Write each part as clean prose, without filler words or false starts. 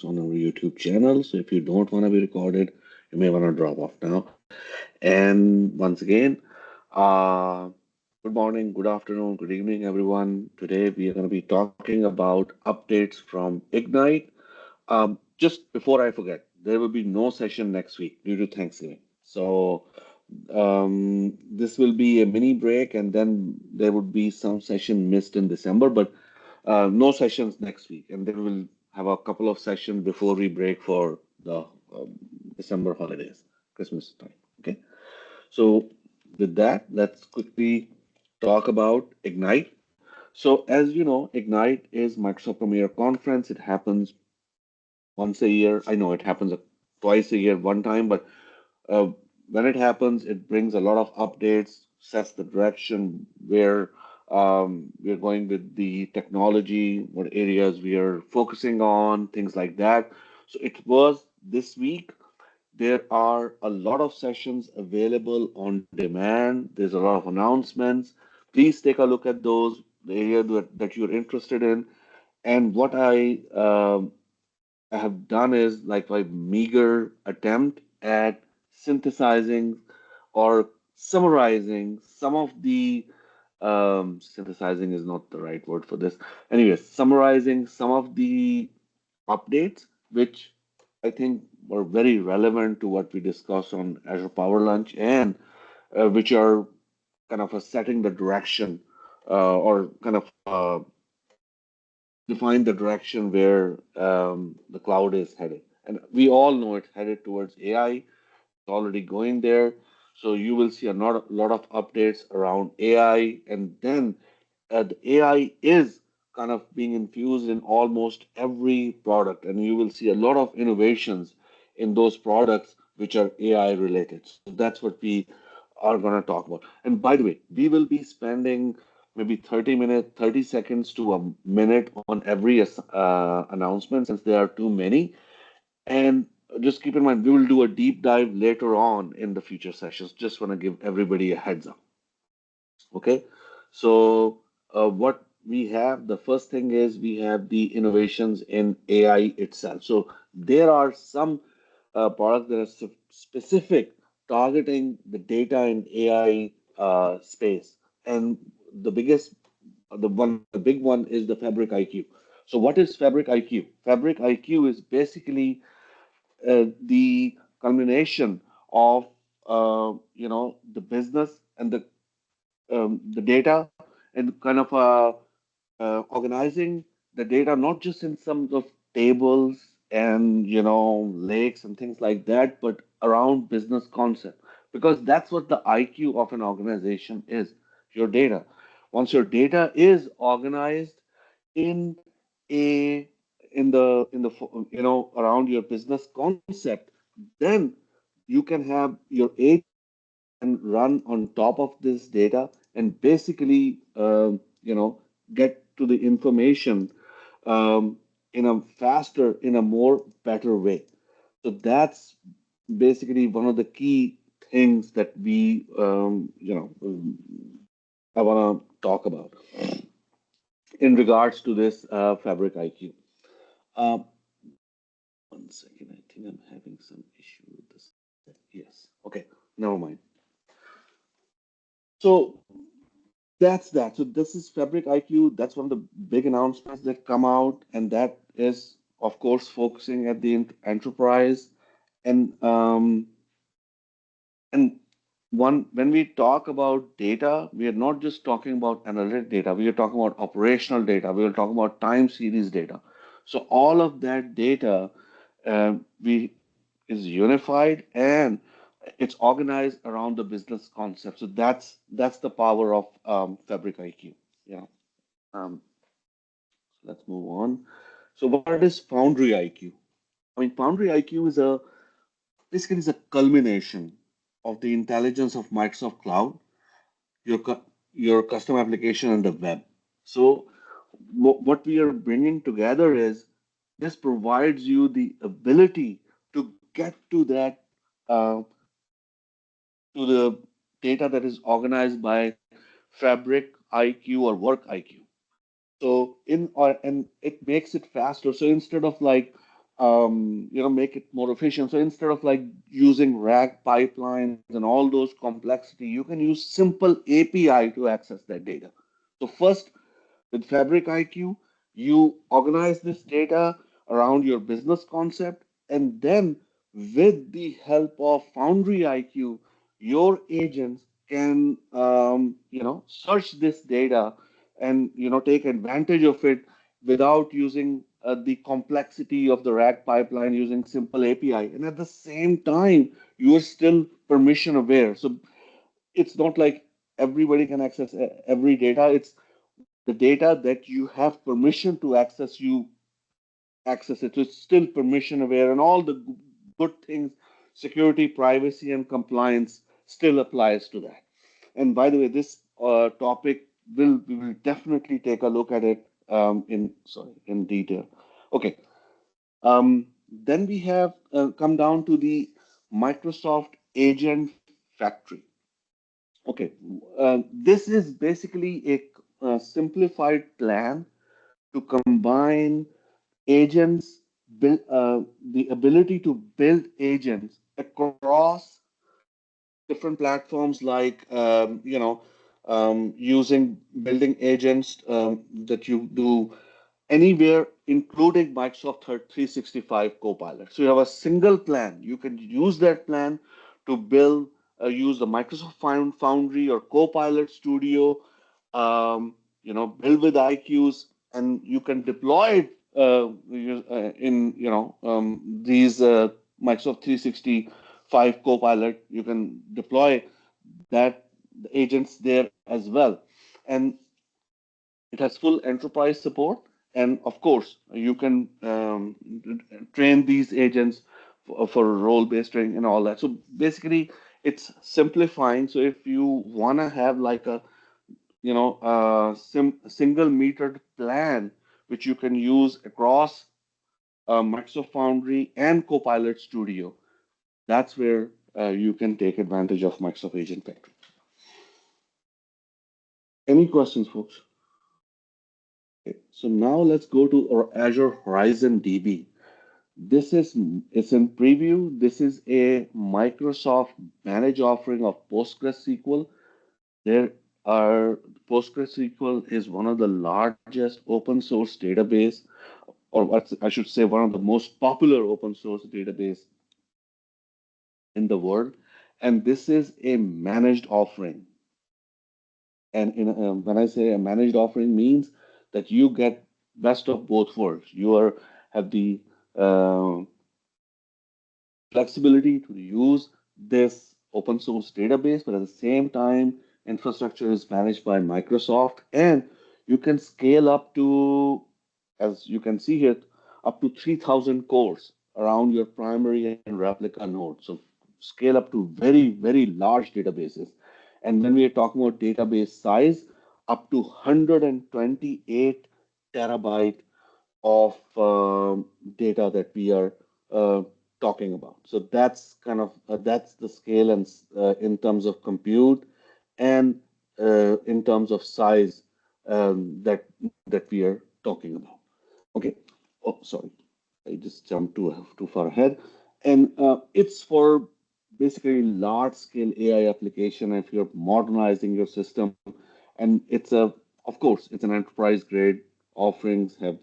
on our YouTube channel. So if you don't want to be recorded, you may want to drop off now. And once again, uh, good morning, good afternoon, good evening, everyone. Today we are going to be talking about updates from Ignite. Just before I forget, there will be no session next week due to Thanksgiving. So this will be a mini break, and then there would be some session missed in December, but no sessions next week. And then we'll have a couple of sessions before we break for the December holidays, Christmas time. Okay. So with that, let's quickly talk about Ignite. So as you know, Ignite is Microsoft Premier Conference. It happens once a year. I know it happens twice a year, one time, but uh, when it happens, it brings a lot of updates, sets the direction where we're going with the technology, what areas we are focusing on, things like that. So it was this week. There are a lot of sessions available on demand. There's a lot of announcements. Please take a look at those, the area that you're interested in. And what I have done is like a meager attempt at synthesizing or summarizing some of the synthesizing is not the right word for this. Anyways, summarizing some of the updates, which I think were very relevant to what we discussed on Azure Power Lunch and which are kind of setting the direction or kind of define the direction where the cloud is headed. And we all know it's headed towards AI. It's already going there. So you will see lot of updates around AI. And then the AI is kind of being infused in almost every product. And you will see a lot of innovations in those products which are AI related. So that's what we are going to talk about. And by the way, we will be spending maybe 30 minutes, 30 seconds to a minute on every announcement since there are too many. And just keep in mind, we will do a deep dive later on in the future sessions. Just want to give everybody a heads up. Okay. So, what we have, the first thing is we have the innovations in AI itself. So, there are some products that are specific targeting the data and AI space. And the biggest, the big one is the Fabric IQ. So, what is Fabric IQ? Fabric IQ is basically the culmination of the business and the data and kind of organizing the data not just in some of tables and lakes and things like that, but around business concept because that's what the IQ of an organization is, your data. Once your data is organized in a in the around your business concept, then you can have your and run on top of this data and basically get to the information in a faster, in a more better way. So that's basically one of the key things that we I want to talk about in regards to this Fabric IQ. Um, One second, I think I'm having some issue with this. Yes, okay, never mind. So that's that. So this is Fabric IQ. That's one of the big announcements that come out, and that is, of course, focusing at the enterprise. And one when we talk about data, we are not just talking about analytic data. We are talking about operational data. We are talking about time series data. So all of that data we is unified and it's organized around the business concept. So that's the power of Fabric IQ. Yeah. Um, let's move on. So what is Foundry IQ? I mean, Foundry IQ is a basically is a culmination of the intelligence of Microsoft Cloud, your your custom application, and the web. So what we are bringing together is this provides you the ability to get to that uh, to the data that is organized by Fabric IQ or Work IQ. So in or and it makes it faster. So instead of like make it more efficient. So instead of like using RAG pipelines and all those complexity, you can use simple API to access that data. So first, with Fabric IQ, you organize this data around your business concept, and then with the help of Foundry IQ, your agents can search this data and take advantage of it without using the complexity of the RAG pipeline using simple API. And at the same time, you are still permission aware. So it's not like everybody can access every data. It's the data that you have permission to access, you access it. So it's still permission aware, and all the good things, security, privacy, and compliance still applies to that. And by the way, this topic we will definitely take a look at it in detail. Okay. Then we have come down to the Microsoft Agent Factory. Okay, this is basically a simplified plan to combine agents, the ability to build agents across different platforms like using building agents that you do anywhere, including Microsoft 365 Copilot. So you have a single plan. You can use that plan to build, use the Microsoft Foundry or Copilot Studio, build with IQs, and you can deploy it in these Microsoft 365 Copilot. You can deploy that agents there as well, and it has full enterprise support, and of course, you can train these agents for role-based training and all that. So basically, it's simplifying. So if you want to have like a single metered plan, which you can use across Microsoft Foundry and Copilot Studio, that's where you can take advantage of Microsoft Agent Factory. Any questions, folks? Okay, so now let's go to our Azure Horizon DB. This is it's in preview. This is a Microsoft managed offering of PostgreSQL. There are PostgreSQL is one of the largest open source database, or I should say one of the most popular open source database in the world. And this is a managed offering. And when I say a managed offering means that you get best of both worlds. You have the uh, flexibility to use this open source database, but at the same time, infrastructure is managed by Microsoft, and you can scale up to, as you can see here, up to 3,000 cores around your primary and replica node. So scale up to very, very large databases. And when we are talking about database size, up to 128 terabyte of data that we are uh, talking about. So that's that's the scale and in terms of compute and in terms of size that we are talking about. Okay. Oh, sorry. I just jumped too far ahead. And it's for basically large scale AI application if you're modernizing your system. And of course, it's an enterprise grade offerings, have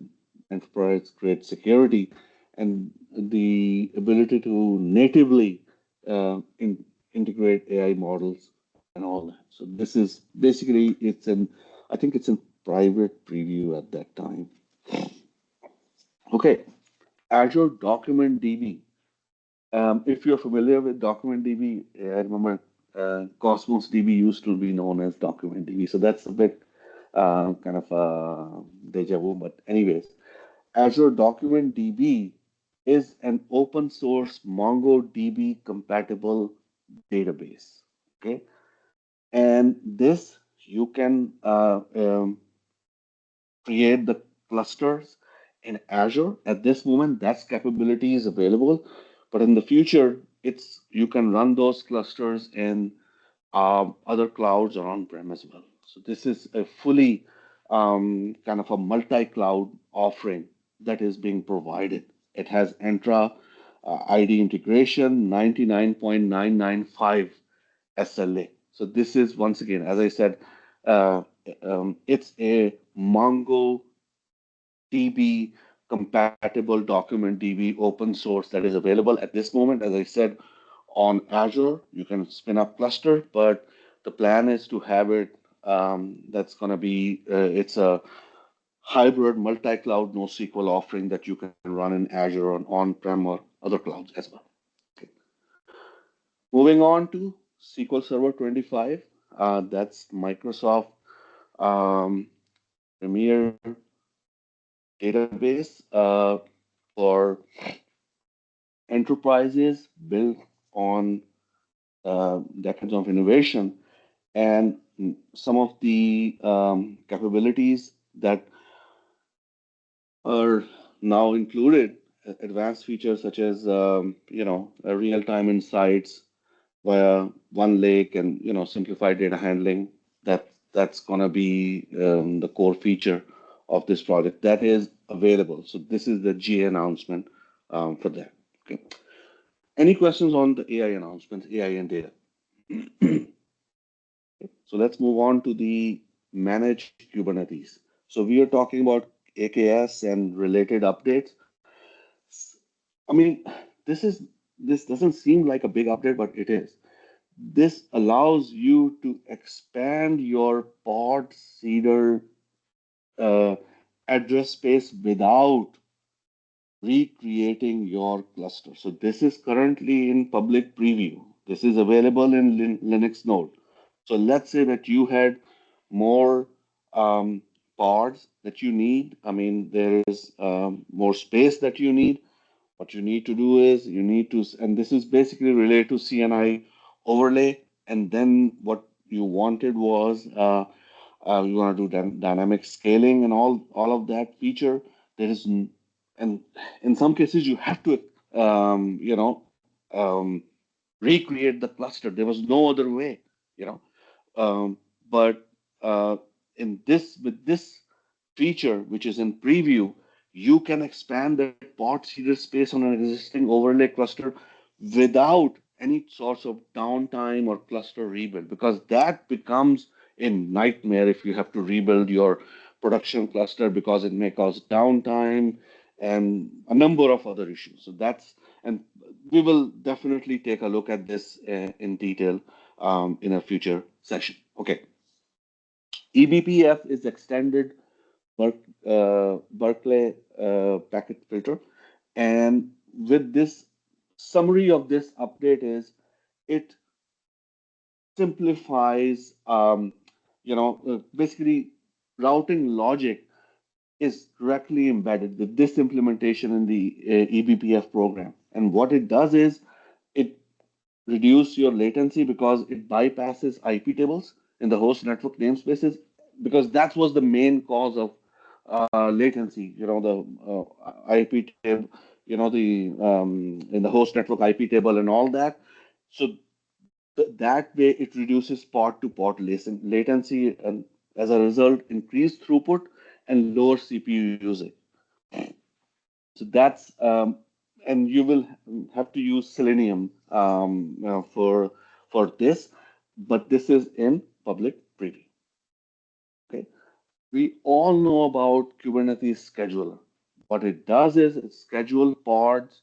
enterprise grade security, and the ability to natively integrate AI models and all that. So this is basically, I think it's in private preview at that time. Okay, Azure Document DB. If you're familiar with Document DB, I remember Cosmos DB used to be known as Document DB, so that's a bit kind of deja vu. But anyways, Azure Document DB is an open source MongoDB compatible database. Okay, and this you can create the clusters in Azure. At this moment, that's capability is available, but in the future, it's you can run those clusters in other clouds or on-prem as well. So this is a fully kind of a multi-cloud offering that is being provided. It has Entra ID integration, 99.995 SLA. So this is once again, as I said, uh, it's a MongoDB compatible document DB open source that is available at this moment. As I said, on Azure, you can spin up cluster, but the plan is to have it. That's going to be it's a hybrid multi-cloud NoSQL offering that you can run in Azure on-prem or other clouds as well. Okay. Moving on to SQL Server 25. That's Microsoft um, Premier database for enterprises built on decades of innovation and some of the capabilities that are now included. Advanced features such as real-time insights via one lake and simplified data handling. That's going to be the core feature of this project that is available. So this is the GA announcement for that. Okay. Any questions on the AI announcements, AI and data? So let's move on to the managed Kubernetes. So we are talking about AKS and related updates. I mean, this is this doesn't seem like a big update, but it is. This allows you to expand your pod seeder uh, address space without recreating your cluster. So this is currently in public preview. This is available in Linux node. So let's say that you had more pods that you need. I mean, there is more space that you need. What you need to do is you need to, and this is basically related to CNI overlay. And then what you wanted was you want to do dynamic scaling and all of that feature. There is, and in some cases you have to, um, you know, um, recreate the cluster. There was no other way, you know. But in this with this feature, which is in preview, you can expand that pod seeder space on an existing overlay cluster without any sorts of downtime or cluster rebuild, because that becomes a nightmare if you have to rebuild your production cluster because it may cause downtime and a number of other issues. So that's, and we will definitely take a look at this in detail in a future session. Okay. eBPF is extended Berkeley packet filter. And with this summary of this update is it simplifies, basically routing logic is directly embedded with this implementation in the eBPF program. And what it does is it reduce your latency because it bypasses IP tables in the host network namespaces, because that was the main cause of latency. The IP table, in the host network IP table and all that. So that way it reduces pod to pod latency, and as a result, increased throughput and lower CPU usage. So that's and you will have to use Selenium for this, but this is in public preview. Okay, we all know about Kubernetes scheduler. What it does is it schedule pods.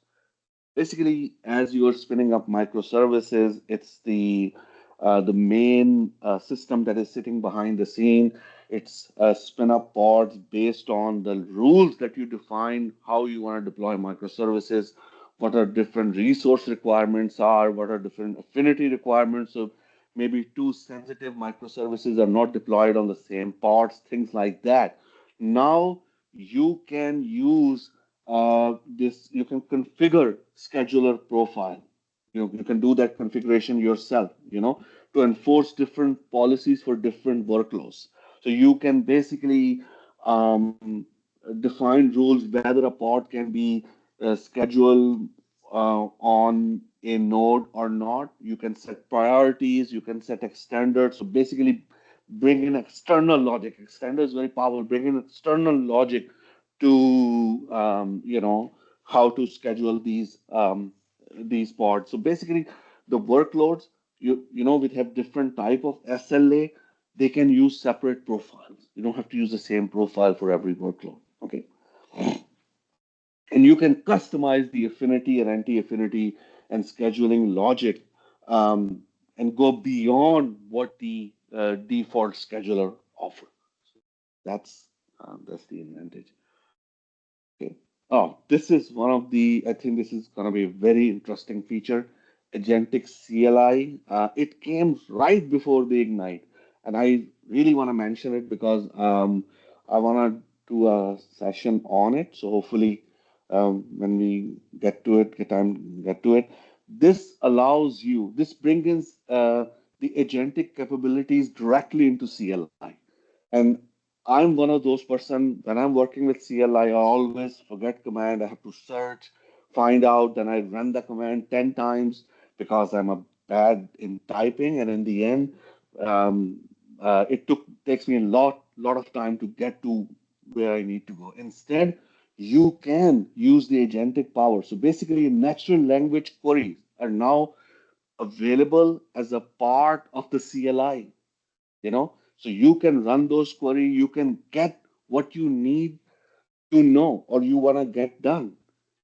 Basically, as you are spinning up microservices, it's the main system that is sitting behind the scene. It's spin up pods based on the rules that you define, how you want to deploy microservices, what are different resource requirements are, what are different affinity requirements. So maybe two sensitive microservices are not deployed on the same pods, things like that. Now you can use you can configure scheduler profile. You can do that configuration yourself, to enforce different policies for different workloads. So you can basically define rules whether a pod can be scheduled on a node or not. You can set priorities, you can set extenders. So basically, bring in external logic. Extender is very powerful. Bring in external logic to how to schedule these pods. So basically, the workloads, we have different type of SLA. They can use separate profiles. You don't have to use the same profile for every workload. Okay, and you can customize the affinity and anti-affinity and scheduling logic, um, and go beyond what the default scheduler offers. That's the advantage. Okay. Oh, this is one of the, I think this is going to be a very interesting feature. Agentic CLI. It came right before the Ignite. And I really want to mention it because I want to do a session on it. So hopefully, when we get to it, this brings the agentic capabilities directly into CLI. And I'm one of those person when I'm working with CLI, I always forget command. I have to search, find out, then I run the command 10 times because I'm a bad in typing, and in the end, um, it takes me a lot of time to get to where I need to go. Instead, you can use the agentic power. So basically, natural language queries are now available as a part of the CLI, so you can run those query, you can get what you need to know or you want to get done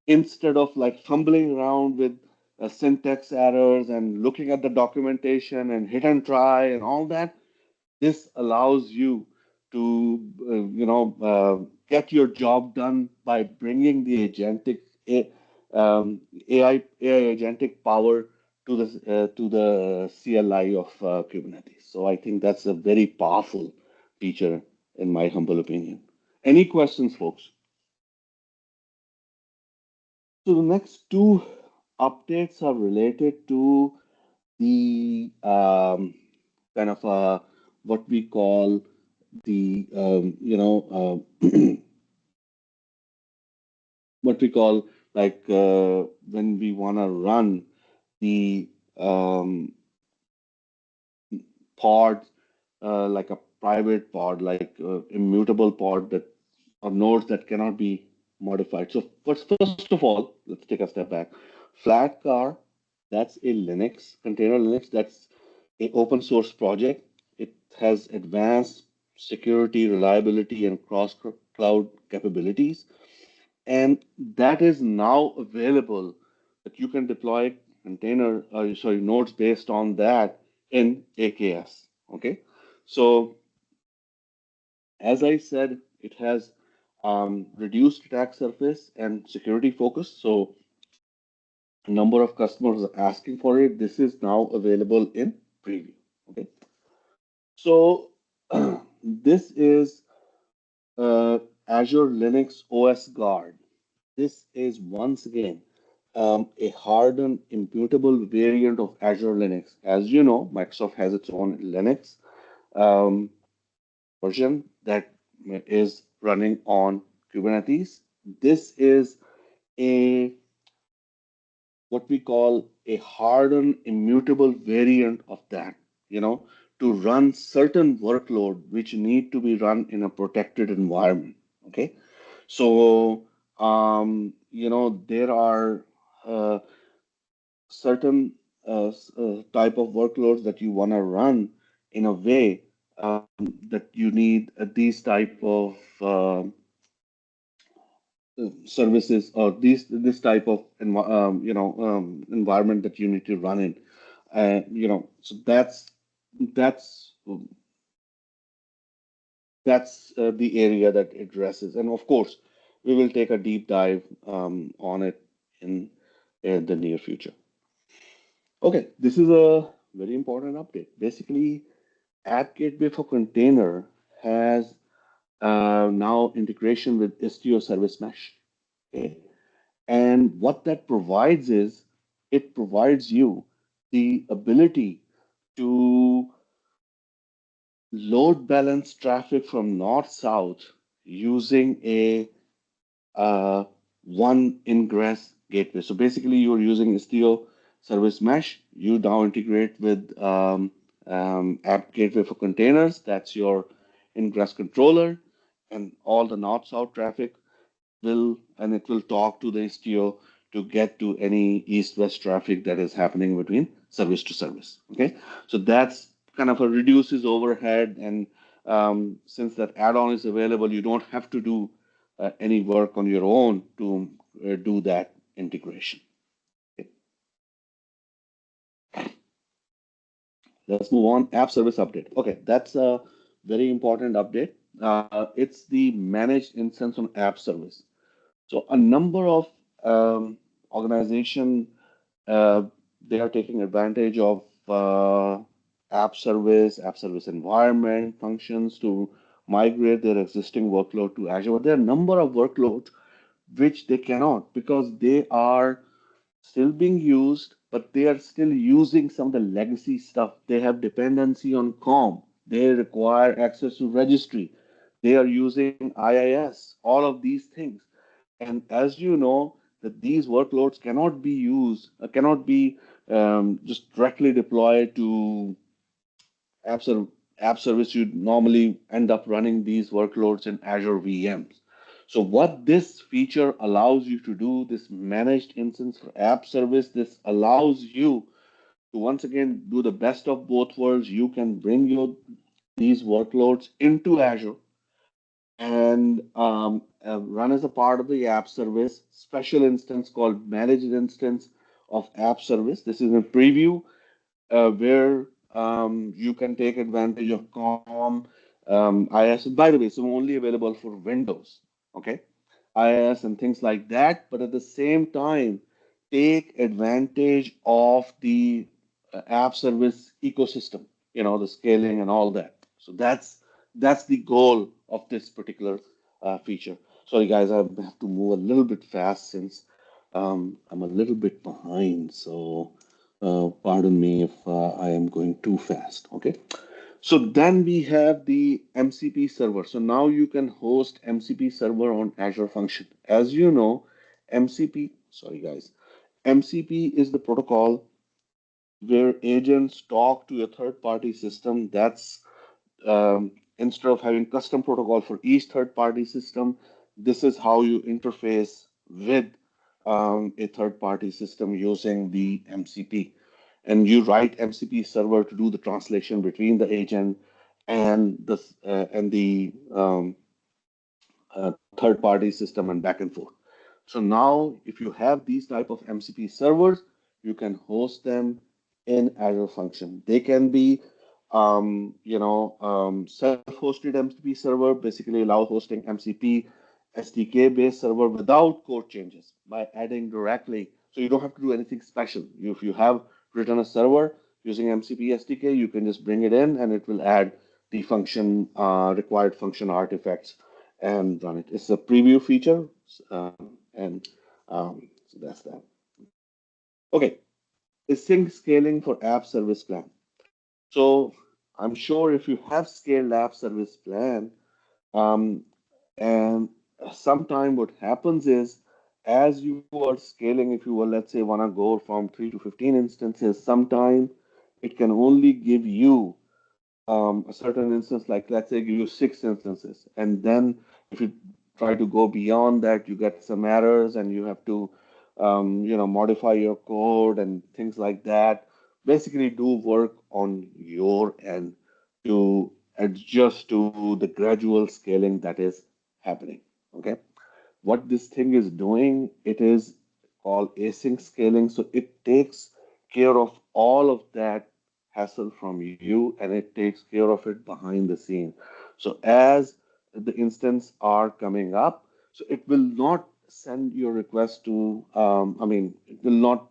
instead of like fumbling around with syntax errors and looking at the documentation and hit and try and all that. This allows you to, get your job done by bringing the AI agentic power to the CLI of Kubernetes. So I think that's a very powerful feature, in my humble opinion. Any questions, folks? So the next two updates are related to the kind of what we call the what we call like when we want to run the um, pods, like a private pod, like immutable pod that or nodes that cannot be modified. So first of all, let's take a step back. Flatcar, that's a Linux container Linux. That's a open source project. It has advanced security, reliability, and cross cloud capabilities, and that is now available that you can deploy nodes based on that in AKS. Okay, so as I said, it has reduced attack surface and security focus. So a number of customers are asking for it. This is now available in preview. Okay, so this is uh, Azure Linux OS Guard. This is once again a hardened, immutable variant of Azure Linux. As you know, Microsoft has its own Linux um, version that is running on Kubernetes. This is a what we call a hardened, immutable variant of that, to run certain workload which need to be run in a protected environment. Okay, so there are uh, certain type of workloads that you want to run in a way that you need these type of services or this type of environment that you need to run in. So that's the area that it addresses, and of course, we will take a deep dive on it in the near future. Okay, this is a very important update. Basically, App Gateway for Container has now integration with Istio Service Mesh. Okay? And what that provides is it provides you the ability to load balance traffic from north south using a one ingress gateway. So basically, you're using Istio Service Mesh. You now integrate with App Gateway for Containers. That's your ingress controller, and all the north south traffic will and it will talk to the Istio to get to any east-west traffic that is happening between service to service. Okay, so that's kind of a reduces overhead, and since that add-on is available, you don't have to do any work on your own to do that integration. Okay. Let's move on. App service update. Okay, that's a very important update. It's the managed instance on app service. So a number of organization uh, they are taking advantage of app service environment functions to migrate their existing workload to Azure. But there are a number of workloads which they cannot because they are still being used, but they are still using some of the legacy stuff. They have dependency on COM. They require access to registry. They are using IIS, all of these things. And as you know, that these workloads cannot be used, cannot be just directly deployed to app, ser- app service. You normally end up running these workloads in Azure VMs. So what this feature allows you to do, this managed instance for app service, this allows you to once again do the best of both worlds. You can bring your these workloads into Azure and run as a part of the app service. Special instance called managed instance of app service. This is a preview where you can take advantage of COM, IIS. By the way, it's only available for Windows, okay? IIS and things like that. But at the same time, take advantage of the app service ecosystem, the scaling and all that. So that's the goal of this particular feature. Sorry, guys, I have to move a little bit fast since I'm a little bit behind. So pardon me if I am going too fast. Okay. So then we have the MCP server. So now you can host MCP server on Azure Function. As you know, MCP, sorry guys, MCP is the protocol where agents talk to a third party system. That's instead of having custom protocol for each third party system, this is how you interface with a third party system using the MCP. And you write MCP server to do the translation between the agent and the third party system and back and forth. So now, if you have these type of MCP servers, you can host them in Azure Function. They can be, self-hosted MCP server, basically allow hosting MCP SDK-based server without code changes by adding directly. So you don't have to do anything special. If you have written a server using MCP SDK, you can just bring it in and it will add the function required function artifacts and run it. It's a preview feature, and so that's that. Okay, sync scaling for app service plan. So I'm sure if you have scaled app service plan, um, and sometime what happens is as you are scaling, if you will, let's say, want to go from 3 to 15 instances, sometime it can only give you a certain instance, like let's say give you 6 instances, and then if you try to go beyond that, you get some errors and you have to, modify your code and things like that. Basically, do work on your end to adjust to the gradual scaling that is happening. Okay, what this thing is doing, it is called async scaling. So it takes care of all of that hassle from you and it takes care of it behind the scene. So as the instance are coming up, so it will not send your request to, it will not,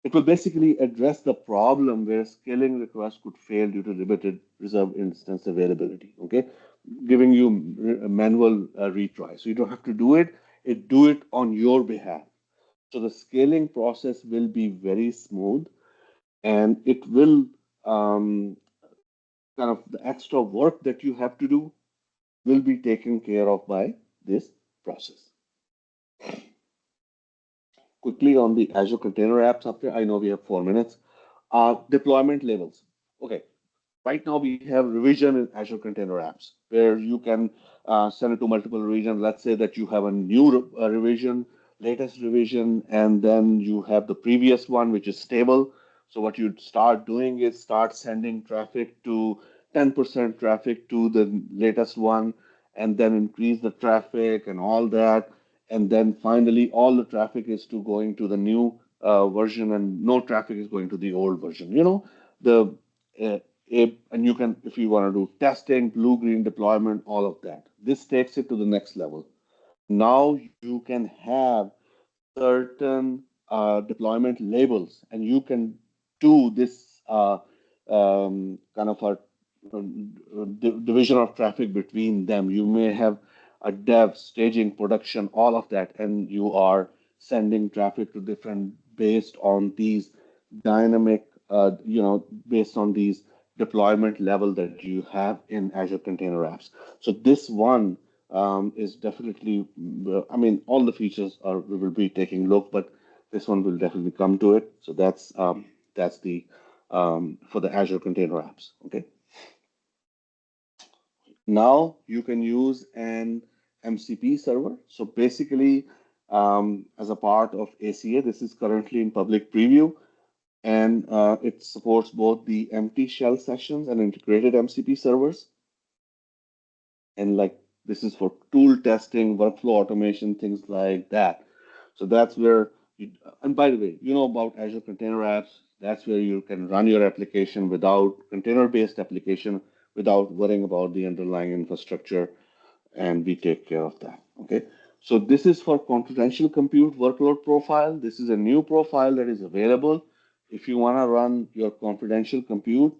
it will basically address the problem where scaling requests could fail due to limited reserved instance availability. Okay, giving you a manual retry, so you don't have to do it. It do it on your behalf. So the scaling process will be very smooth, and it will kind of the extra work that you have to do will be taken care of by this process. Quickly on the Azure Container Apps update, I know we have 4 minutes. Deployment levels. Okay, Right now we have revision in Azure Container Apps where you can send it to multiple regions. Let's say that you have a new revision, latest revision, and then you have the previous one which is stable. So what you'd start doing is start sending traffic to 10% traffic to the latest one, and then increase the traffic and all that. And then finally, all the traffic is to going to the new version, and no traffic is going to the old version. The uh, and you can, if you want to do testing, blue green deployment, all of that. This takes it to the next level. Now you can have certain deployment labels, and you can do this kind of a division of traffic between them. You may have a dev, staging, production, all of that, and you are sending traffic to different based on these dynamic, based on these deployment level that you have in Azure Container Apps. So this one is definitely, I mean, all the features are we will be taking a look, but this one will definitely come to it. So that's the for the Azure Container Apps. Okay. Now you can use an MCP server. So basically, as a part of ACA, this is currently in public preview, and it supports both the empty shell sessions and integrated MCP servers. And like this is for tool testing, workflow automation, things like that. So that's where you, and by the way, you know about Azure Container Apps. That's where you can run your application without container-based application without worrying about the underlying infrastructure, and we take care of that. Okay. So this is for confidential compute workload profile. This is a new profile that is available. If you want to run your confidential compute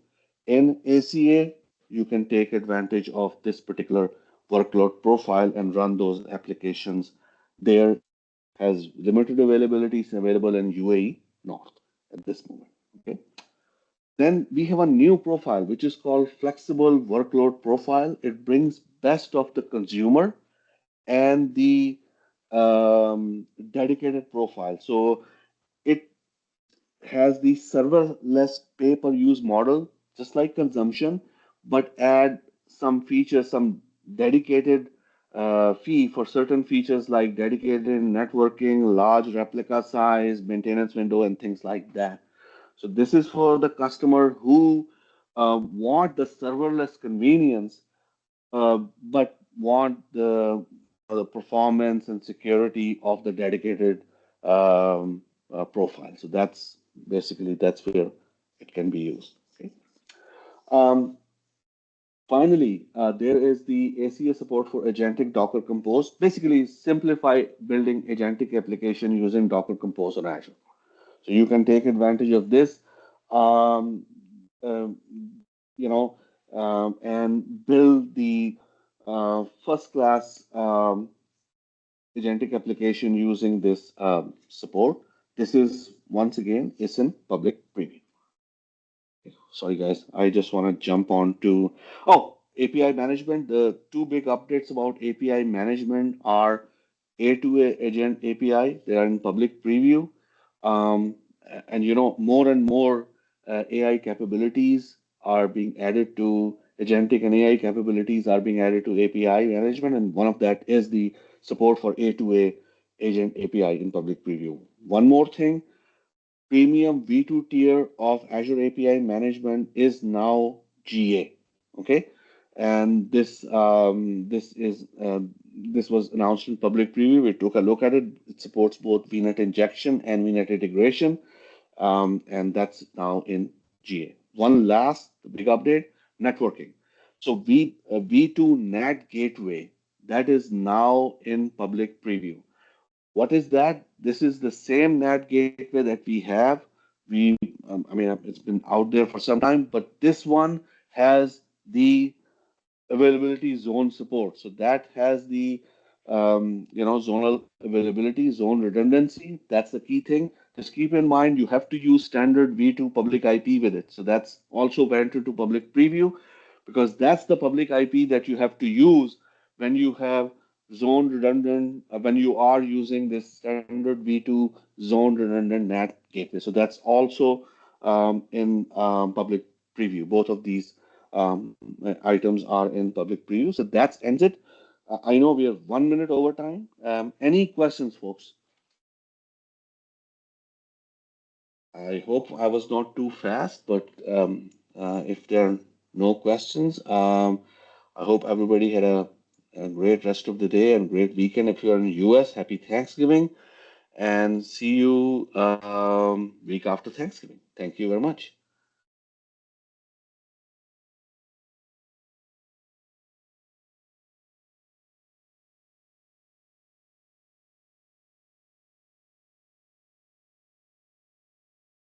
in ACA, you can take advantage of this particular workload profile and run those applications there. It has limited availability. It's available in UAE North at this moment. Okay. Then we have a new profile which is called flexible workload profile. It brings best of the consumer and the dedicated profile. So it has the serverless pay per use model, just like consumption, but add some features, some dedicated fee for certain features like dedicated networking, large replica size, maintenance window, and things like that. So this is for the customer who want the serverless convenience, but want the performance and security of the dedicated profile. So that's where it can be used. Okay. Um, Finally, there is the ACA support for agentic Docker Compose. Basically, simplify building agentic application using Docker Compose on Azure. So you can take advantage of this, um, um, and build the first class agentic application using this support. This is once again is in public preview. Sorry guys, I just want to jump on to API management. The two big updates about API management are A2A agent API. They are in public preview, um, and more and more AI capabilities are being added to agentic, and AI capabilities are being added to API management, and one of that is the support for A2A agent API in public preview. One more thing, premium V2 tier of Azure API management is now GA. Okay, and this was announced in public preview. We took a look at it. It supports both VNet injection and VNet integration, and that's now in GA. One last big update: networking. So V2 NAT gateway that is now in public preview. What is that? This is the same NAT gateway that we have. I mean, it's been out there for some time, but this one has the availability zone support. So that has the zonal availability, zone redundancy. That's the key thing. Just keep in mind you have to use standard V2 public IP with it. So that's also went into public preview because that's the public IP that you have to use when you have zone redundant when you are using this standard V2 zone redundant NAT gateway. So that's also in public preview. Both of these items are in public preview. So that ends it. I know we are 1 minute over time. Any questions, folks? I hope I was not too fast, but if there are no questions, I hope everybody had a great rest of the day and great weekend. If you're in the US, happy Thanksgiving, and see you week after Thanksgiving. Thank you very much.